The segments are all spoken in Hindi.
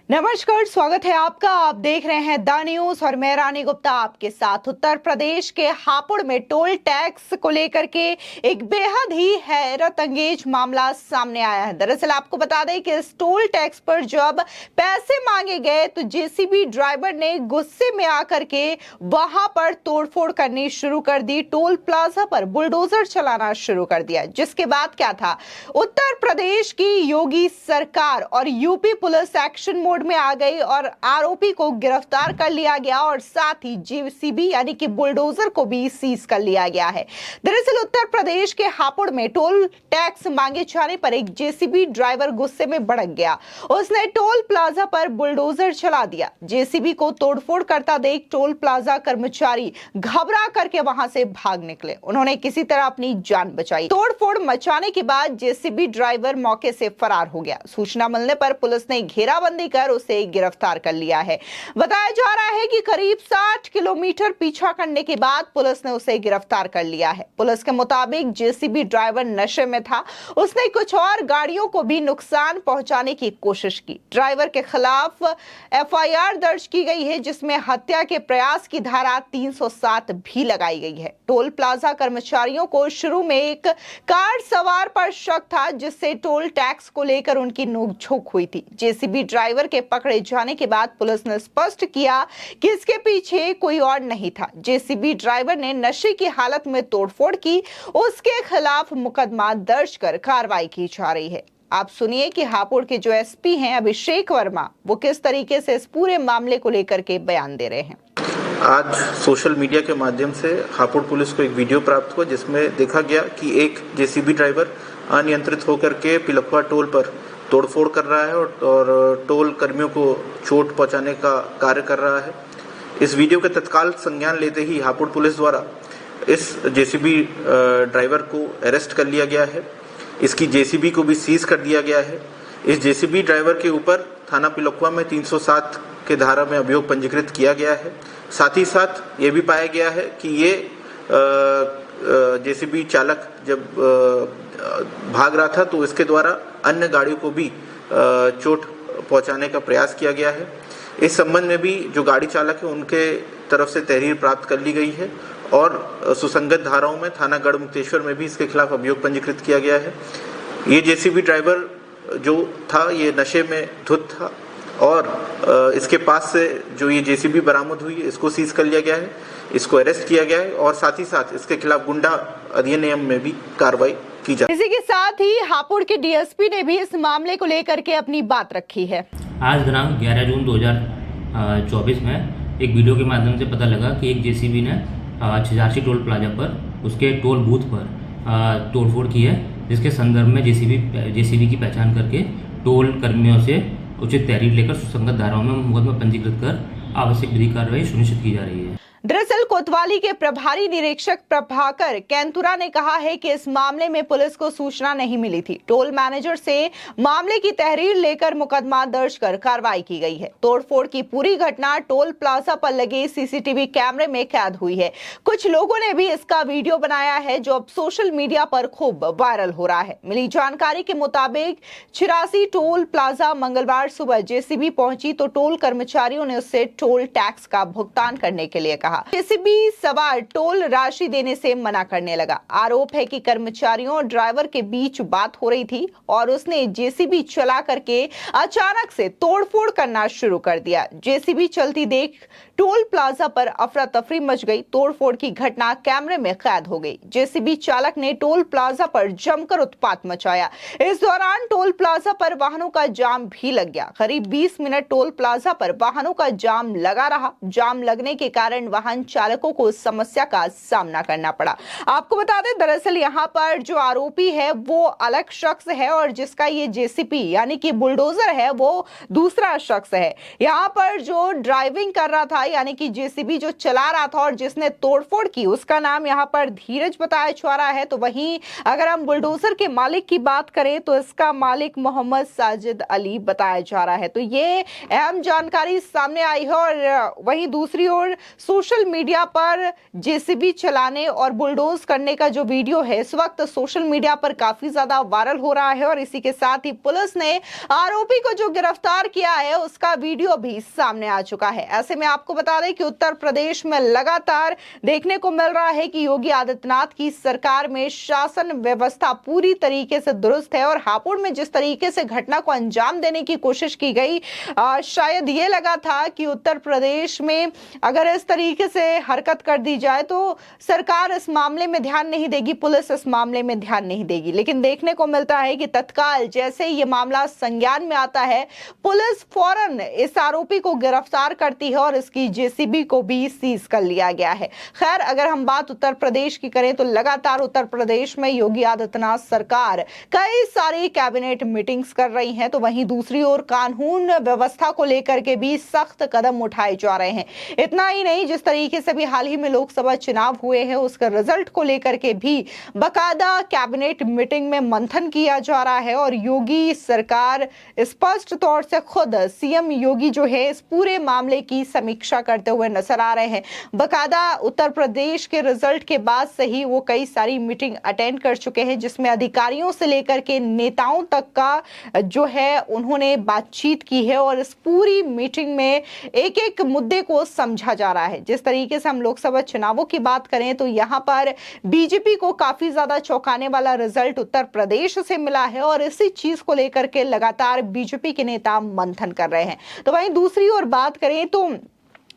नमस्कार, स्वागत है आपका। आप देख रहे हैं द न्यूज और मैं रानी गुप्ता आपके साथ। उत्तर प्रदेश के हापुड़ में टोल टैक्स को लेकर के एक बेहद ही हैरत अंगेज मामला सामने आया है। दरअसल आपको बता दें कि इस टोल टैक्स पर जब पैसे मांगे गए तो जेसीबी ड्राइवर ने गुस्से में आकर के वहां पर तोड़फोड़ करनी शुरू कर दी। टोल प्लाजा पर बुलडोजर चलाना शुरू कर दिया। जिसके बाद क्या था, उत्तर प्रदेश की योगी सरकार और यूपी पुलिस एक्शन मोड में आ गई और आरोपी को गिरफ्तार कर लिया गया और साथ ही जेसीबी यानी कि बुलडोजर को भी सीज कर लिया गया है। दरअसल उत्तर प्रदेश के हापुड़ में टोल टैक्स मांगे जाने पर एक जेसीबी ड्राइवर गुस्से में भड़क गया। उसने टोल प्लाजा पर बुलडोजर चला दिया। जेसीबी को तोड़फोड़ करता देख टोल प्लाजा कर्मचारी घबरा करके वहां से भाग निकले। उन्होंने किसी तरह अपनी जान बचाई। तोड़फोड़ मचाने के बाद जेसीबी ड्राइवर मौके से फरार हो गया। सूचना मिलने पर पुलिस ने घेराबंदी कर उसे गिरफ्तार कर लिया है। बताया जा रहा है कि करीब 60 किलोमीटर पीछा करने के बाद पुलिस ने उसे गिरफ्तार कर लिया है। पुलिस के मुताबिक जेसीबी ड्राइवर नशे में था। उसने कुछ और गाड़ियों को भी नुकसान पहुंचाने की कोशिश की। ड्राइवर के खिलाफ एफआईआर दर्ज की गई है, जिसमें हत्या के प्रयास की धारा 307 भी लगाई गई है। टोल प्लाजा कर्मचारियों को शुरू में एक कार सवार पर शक था, जिससे टोल टैक्स को लेकर उनकी नोकझोंक हुई थी। जेसीबी ड्राइवर के पकड़े जाने के बाद पुलिस ने स्पष्ट किया कि इसके पीछे कोई और नहीं था। जेसीबी ड्राइवर ने नशे की हालत में तोड़फोड़ की। उसके खिलाफ मुकदमा दर्ज कर कार्रवाई की जा रही है। आप सुनिए कि हापुड़ के जो एसपी हैं अभिषेक वर्मा, वो किस तरीके से इस पूरे मामले को लेकर के बयान दे रहे हैं। आज सोशल मीडिया के माध्यम से हापुड़ पुलिस को एक वीडियो प्राप्त हुआ, जिसमें देखा गया कि एक जेसीबी ड्राइवर अनियंत्रित होकर के पिलखुआ टोल पर तोड़फोड़ कर रहा है और टोल कर्मियों को चोट पहुंचाने का कार्य कर रहा है। इस वीडियो के तत्काल संज्ञान लेते ही हापुड़ पुलिस द्वारा इस जेसीबी ड्राइवर को अरेस्ट कर लिया गया है। इसकी जेसीबी को भी सीज कर दिया गया है। इस जेसीबी ड्राइवर के ऊपर थाना पिलखुआ में 307 के धारा में अभियोग पंजीकृत किया गया है। साथ ही साथ ये भी पाया गया है कि ये जेसीबी चालक जब भाग रहा था तो इसके द्वारा अन्य गाड़ियों को भी चोट पहुंचाने का प्रयास किया गया है। इस संबंध में भी जो गाड़ी चालक है उनके तरफ से तहरीर प्राप्त कर ली गई है और सुसंगत धाराओं में थाना गढ़मुक्तेश्वर में भी इसके खिलाफ अभियोग पंजीकृत किया गया है। ये जेसीबी ड्राइवर जो था ये नशे में धुत था और इसके पास से जो ये जेसीबी बरामद हुई है इसको सीज कर लिया गया है, इसको अरेस्ट किया गया है और साथ ही साथ इसके खिलाफ गुंडा अधिनियम में भी कार्रवाई की जाए। इसी के साथ ही हापुड़ के डीएसपी ने भी इस मामले को लेकर के अपनी बात रखी है। आज दिनांक 11 जून 2024 में एक वीडियो के माध्यम से पता लगा कि एक जेसीबी ने छिजारसी टोल प्लाजा पर उसके टोल बूथ पर तोड़फोड़ की है, जिसके संदर्भ में जेसीबी की पहचान करके टोल कर्मियों से उचित तहरीर लेकर सुसंगत धाराओं में मुकदमा पंजीकृत कर आवश्यक विधिक कार्रवाई सुनिश्चित की जा रही है। दरअसल कोतवाली के प्रभारी निरीक्षक प्रभाकर कैंतुरा ने कहा है कि इस मामले में पुलिस को सूचना नहीं मिली थी। टोल मैनेजर से मामले की तहरीर लेकर मुकदमा दर्ज कर कार्रवाई की गई है। तोड़फोड़ की पूरी घटना टोल प्लाजा पर लगे सीसीटीवी कैमरे में कैद हुई है। कुछ लोगों ने भी इसका वीडियो बनाया है, जो अब सोशल मीडिया पर खूब वायरल हो रहा है। मिली जानकारी के मुताबिक 84 टोल प्लाजा मंगलवार सुबह जेसीबी पहुंची तो टोल कर्मचारियों ने उससे टोल टैक्स का भुगतान करने के लिए कहा। जेसीबी सवार टोल राशि देने से मना करने लगा। आरोप है कि कर्मचारियों और ड्राइवर के बीच बात हो रही थी और उसने जेसीबी चला करके अचानक से तोड़फोड़ करना शुरू कर दिया। जेसीबी चलती देख टोल प्लाजा पर अफरा तफरी मच गई। तोड़फोड़ की घटना कैमरे में कैद हो गई। जेसीबी चालक ने टोल प्लाजा पर जमकर उत्पात मचाया। इस दौरान टोल प्लाजा पर वाहनों का जाम भी लग गया। करीब 20 मिनट टोल प्लाजा पर वाहनों का जाम लगा रहा। जाम लगने के कारण वाहन चालकों को समस्या का सामना करना पड़ा। आपको बता दें, दरअसल यहाँ पर जो आरोपी है वो अलग शख्स है और जिसका ये जेसीबी यानी कि बुलडोजर है वो दूसरा शख्स है। यहाँ पर जो ड्राइविंग कर रहा था यानी कि जेसीबी जो चला रहा था और जिसने तोड़फोड़ की, उसका नाम यहाँ पर धीरज बताया जा रहा है। तो वहीं अगर हम बुलडोजर के मालिक की बात करें तो इसका मालिक मोहम्मद साजिद अली बताया जा रहा है। तो ये अहम जानकारी सामने आई है और वहीं दूसरी ओर सोशल मीडिया जगह पर जेसीबी चलाने और बुलडोज करने का जो वीडियो है इस वक्त सोशल मीडिया पर काफी ज्यादा वायरल हो रहा है और इसी के साथ ही पुलिस ने आरोपी को जो गिरफ्तार किया है उसका वीडियो भी सामने आ चुका है। ऐसे में आपको बता दें कि उत्तर प्रदेश में लगातार देखने को मिल रहा है कि योगी आदित्यनाथ की सरकार में शासन व्यवस्था पूरी तरीके से दुरुस्त है और हापुड़ में जिस तरीके से घटना को अंजाम देने की कोशिश की गई, शायद ये लगा था कि उत्तर प्रदेश में अगर इस तरीके से हरकत कर दी जाए तो सरकार इस मामले में ध्यान नहीं देगी, पुलिस इस मामले में ध्यान नहीं देगी। लेकिन देखने को मिलता है कि तत्काल जैसे ये मामला संज्ञान में आता है, पुलिस फौरन इस आरोपी को गिरफ्तार करती है और इसकी जेसीबी को भी सीज कर लिया गया है। खैर, अगर हम बात उत्तर प्रदेश की करें तो लगातार उत्तर प्रदेश में योगी आदित्यनाथ सरकार कई सारी कैबिनेट मीटिंग्स कर रही है, तो वहीं दूसरी ओर कानून व्यवस्था को लेकर के भी सख्त कदम उठाए जा रहे हैं। इतना ही नहीं, जिस तरीके से भी हाल ही में लोकसभा चुनाव हुए हैं उसके रिजल्ट को लेकर के भी बाकायदा कैबिनेट मीटिंग में मंथन किया जा रहा है और योगी सरकार स्पष्ट तौर से खुद सीएम योगी जो है इस पूरे मामले की समीक्षा करते हुए नजर आ रहे हैं। बाकायदा उत्तर प्रदेश के रिजल्ट के बाद से ही वो कई सारी मीटिंग अटेंड कर चुके हैं जिसमें अधिकारियों से लेकर के नेताओं तक का जो है उन्होंने बातचीत की है और इस पूरी मीटिंग में एक एक मुद्दे को समझा जा रहा है। जिस तरीके से हम लोकसभा चुनावों की बात करें तो यहाँ पर बीजेपी को काफी ज्यादा चौंकाने वाला रिजल्ट उत्तर प्रदेश से मिला है और इसी चीज को लेकर के लगातार बीजेपी के नेता मंथन कर रहे हैं। तो वहीं दूसरी ओर बात करें तो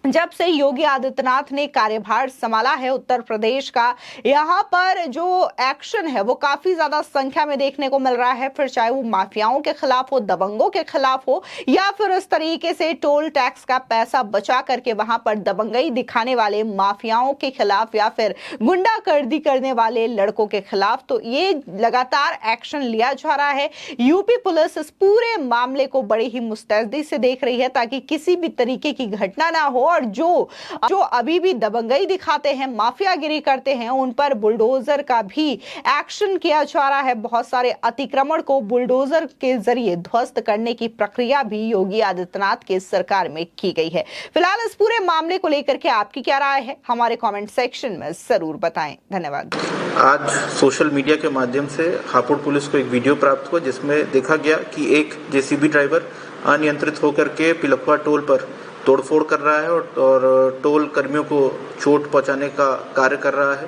जब से योगी आदित्यनाथ ने कार्यभार संभाला है उत्तर प्रदेश का, यहाँ पर जो एक्शन है वो काफी ज्यादा संख्या में देखने को मिल रहा है। फिर चाहे वो माफियाओं के खिलाफ हो, दबंगों के खिलाफ हो, या फिर इस तरीके से टोल टैक्स का पैसा बचा करके वहां पर दबंगई दिखाने वाले माफियाओं के खिलाफ या फिर गुंडागर्दी करने वाले लड़कों के खिलाफ, तो ये लगातार एक्शन लिया जा रहा है। यूपी पुलिस इस पूरे मामले को बड़ी ही मुस्तैदी से देख रही है ताकि किसी भी तरीके की घटना ना हो और जो अभी भी दबंगई दिखाते हैं, माफियागिरी करते हैं, उन पर बुलडोजर का भी एक्शन किया जा रहा है। बहुत सारे अतिक्रमण को बुलडोजर के जरिए ध्वस्त करने की प्रक्रिया भी योगी आदित्यनाथ की सरकार में की गई है। फिलहाल इस पूरे मामले को लेकर के आपकी क्या राय है, हमारे कमेंट सेक्शन में जरूर बताएं। धन्यवाद। आज सोशल मीडिया के माध्यम से हापुड़ पुलिस को एक वीडियो प्राप्त हुआ जिसमें देखा गया कि एक जेसीबी ड्राइवर अनियंत्रित होकर के पिलखवा टोल पर तोड़फोड़ कर रहा है और टोल कर्मियों को चोट पहुंचाने का कार्य कर रहा है।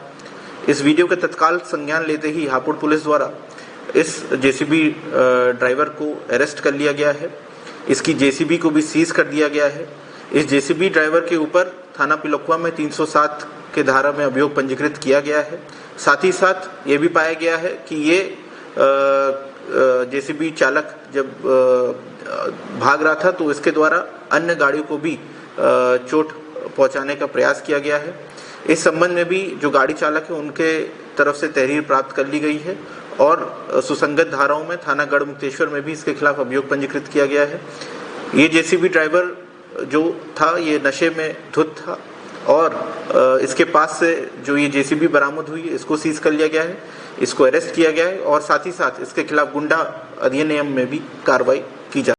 इस वीडियो के तत्काल संज्ञान लेते ही हापुड़ पुलिस द्वारा इस जेसीबी ड्राइवर को अरेस्ट कर लिया गया है। इसकी जेसीबी को भी सीज कर दिया गया है। इस जेसीबी ड्राइवर के ऊपर थाना पिलखवा में 307 के धारा में अभियोग पंजीकृत किया गया है। साथ ही साथ ये भी पाया गया है कि ये जेसीबी चालक जब भाग रहा था तो इसके द्वारा अन्य गाड़ियों को भी चोट पहुंचाने का प्रयास किया गया है। इस संबंध में भी जो गाड़ी चालक है उनके तरफ से तहरीर प्राप्त कर ली गई है और सुसंगत धाराओं में थाना गढ़मुक्तेश्वर में भी इसके खिलाफ अभियोग पंजीकृत किया गया है। ये जेसीबी ड्राइवर जो था ये नशे में धुत था और इसके पास से जो ये जेसीबी बरामद हुई इसको सीज कर लिया गया है, इसको अरेस्ट किया गया है और साथ ही साथ इसके खिलाफ गुंडा अधिनियम में भी कार्रवाई की जा